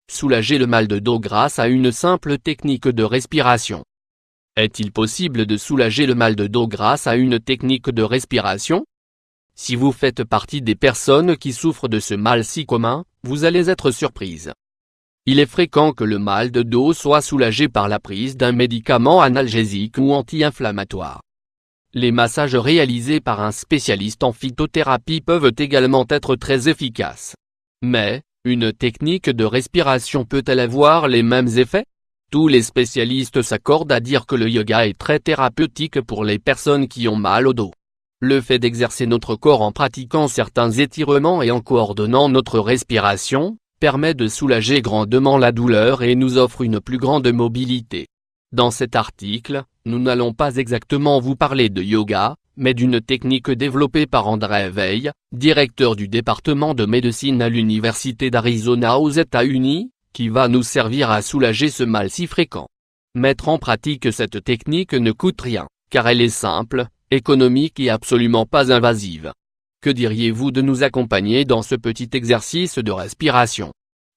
Soulager le mal de dos grâce à une simple technique de respiration. Est-il possible de soulager le mal de dos grâce à une technique de respiration? Si vous faites partie des personnes qui souffrent de ce mal si commun, vous allez être surprise. Il est fréquent que le mal de dos soit soulagé par la prise d'un médicament analgésique ou anti-inflammatoire. Les massages réalisés par un spécialiste en phytothérapie peuvent également être très efficaces. Mais, une technique de respiration peut-elle avoir les mêmes effets? Tous les spécialistes s'accordent à dire que le yoga est très thérapeutique pour les personnes qui ont mal au dos. Le fait d'exercer notre corps en pratiquant certains étirements et en coordonnant notre respiration, permet de soulager grandement la douleur et nous offre une plus grande mobilité. Dans cet article, nous n'allons pas exactement vous parler de yoga, mais d'une technique développée par André Weil, directeur du département de médecine à l'Université d'Arizona aux États-Unis, qui va nous servir à soulager ce mal si fréquent. Mettre en pratique cette technique ne coûte rien, car elle est simple, économique et absolument pas invasive. Que diriez-vous de nous accompagner dans ce petit exercice de respiration?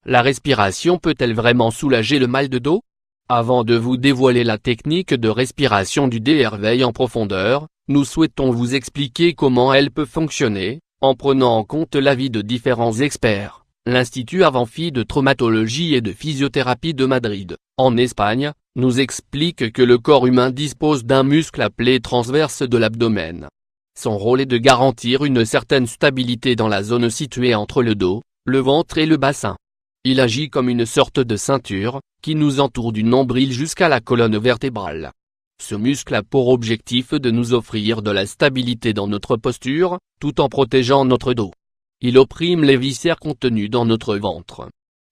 La respiration peut-elle vraiment soulager le mal de dos? Avant de vous dévoiler la technique de respiration du Dr Weil en profondeur, nous souhaitons vous expliquer comment elle peut fonctionner, en prenant en compte l'avis de différents experts. L'Institut Avanfi de traumatologie et de physiothérapie de Madrid, en Espagne, nous explique que le corps humain dispose d'un muscle appelé transverse de l'abdomen. Son rôle est de garantir une certaine stabilité dans la zone située entre le dos, le ventre et le bassin. Il agit comme une sorte de ceinture, qui nous entoure du nombril jusqu'à la colonne vertébrale. Ce muscle a pour objectif de nous offrir de la stabilité dans notre posture, tout en protégeant notre dos. Il opprime les viscères contenus dans notre ventre.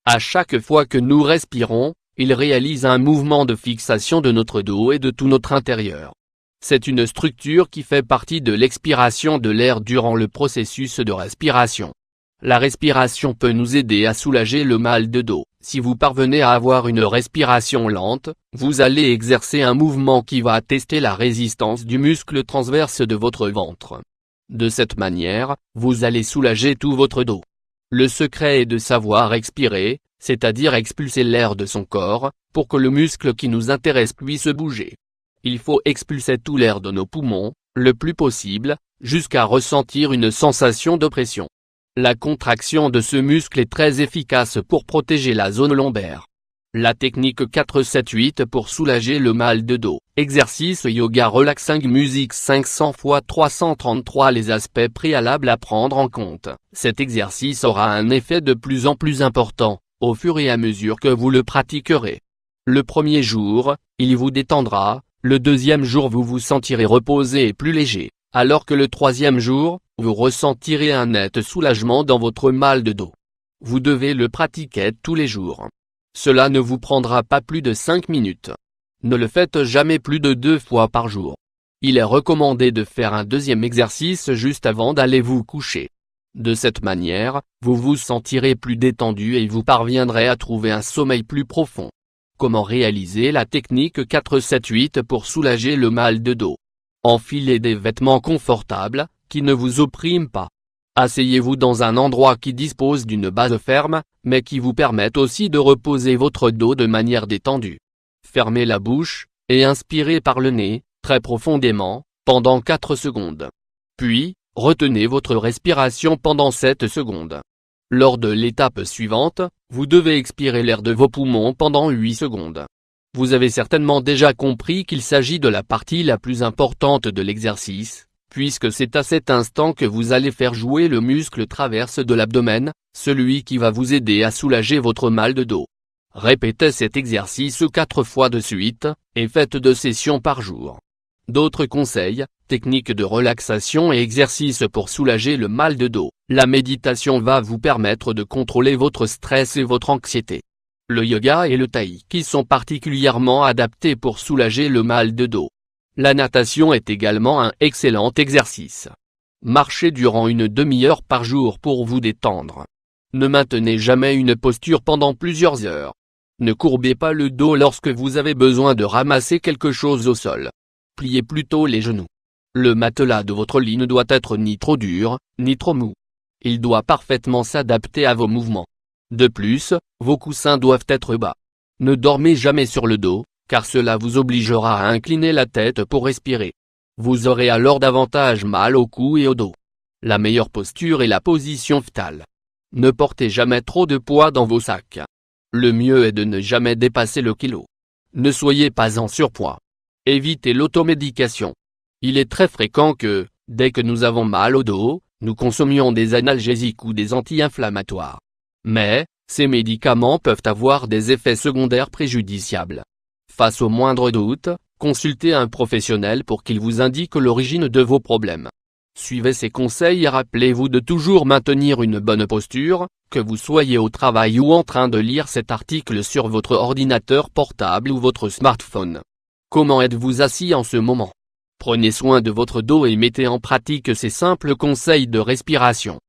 À chaque fois que nous respirons, il réalise un mouvement de fixation de notre dos et de tout notre intérieur. C'est une structure qui fait partie de l'expiration de l'air durant le processus de respiration. La respiration peut nous aider à soulager le mal de dos. Si vous parvenez à avoir une respiration lente, vous allez exercer un mouvement qui va tester la résistance du muscle transverse de votre ventre. De cette manière, vous allez soulager tout votre dos. Le secret est de savoir expirer, c'est-à-dire expulser l'air de son corps, pour que le muscle qui nous intéresse puisse bouger. Il faut expulser tout l'air de nos poumons, le plus possible, jusqu'à ressentir une sensation d'oppression. La contraction de ce muscle est très efficace pour protéger la zone lombaire. La technique 4-7-8 pour soulager le mal de dos. Exercice yoga relaxing musique 500 x 333. Les aspects préalables à prendre en compte. Cet exercice aura un effet de plus en plus important, au fur et à mesure que vous le pratiquerez. Le premier jour, il vous détendra, le deuxième jour vous vous sentirez reposé et plus léger, alors que le troisième jour, vous ressentirez un net soulagement dans votre mal de dos. Vous devez le pratiquer tous les jours. Cela ne vous prendra pas plus de 5 minutes. Ne le faites jamais plus de 2 fois par jour. Il est recommandé de faire un deuxième exercice juste avant d'aller vous coucher. De cette manière, vous vous sentirez plus détendu et vous parviendrez à trouver un sommeil plus profond. Comment réaliser la technique 4-7-8 pour soulager le mal de dos? Enfilez des vêtements confortables, qui ne vous oppriment pas. Asseyez-vous dans un endroit qui dispose d'une base ferme, mais qui vous permette aussi de reposer votre dos de manière détendue. Fermez la bouche, et inspirez par le nez, très profondément, pendant 4 secondes. Puis, retenez votre respiration pendant 7 secondes. Lors de l'étape suivante, vous devez expirer l'air de vos poumons pendant 8 secondes. Vous avez certainement déjà compris qu'il s'agit de la partie la plus importante de l'exercice, puisque c'est à cet instant que vous allez faire jouer le muscle transverse de l'abdomen, celui qui va vous aider à soulager votre mal de dos. Répétez cet exercice 4 fois de suite, et faites 2 sessions par jour. D'autres conseils, techniques de relaxation et exercices pour soulager le mal de dos. La méditation va vous permettre de contrôler votre stress et votre anxiété. Le yoga et le tai chi sont particulièrement adaptés pour soulager le mal de dos. La natation est également un excellent exercice. Marchez durant une demi-heure par jour pour vous détendre. Ne maintenez jamais une posture pendant plusieurs heures. Ne courbez pas le dos lorsque vous avez besoin de ramasser quelque chose au sol. Pliez plutôt les genoux. Le matelas de votre lit ne doit être ni trop dur, ni trop mou. Il doit parfaitement s'adapter à vos mouvements. De plus, vos coussins doivent être bas. Ne dormez jamais sur le dos, car cela vous obligera à incliner la tête pour respirer. Vous aurez alors davantage mal au cou et au dos. La meilleure posture est la position fœtale. Ne portez jamais trop de poids dans vos sacs. Le mieux est de ne jamais dépasser le kilo. Ne soyez pas en surpoids. Évitez l'automédication. Il est très fréquent que, dès que nous avons mal au dos, nous consommions des analgésiques ou des anti-inflammatoires. Mais, ces médicaments peuvent avoir des effets secondaires préjudiciables. Face au moindre doute, consultez un professionnel pour qu'il vous indique l'origine de vos problèmes. Suivez ces conseils et rappelez-vous de toujours maintenir une bonne posture, que vous soyez au travail ou en train de lire cet article sur votre ordinateur portable ou votre smartphone. Comment êtes-vous assis en ce moment? Prenez soin de votre dos et mettez en pratique ces simples conseils de respiration.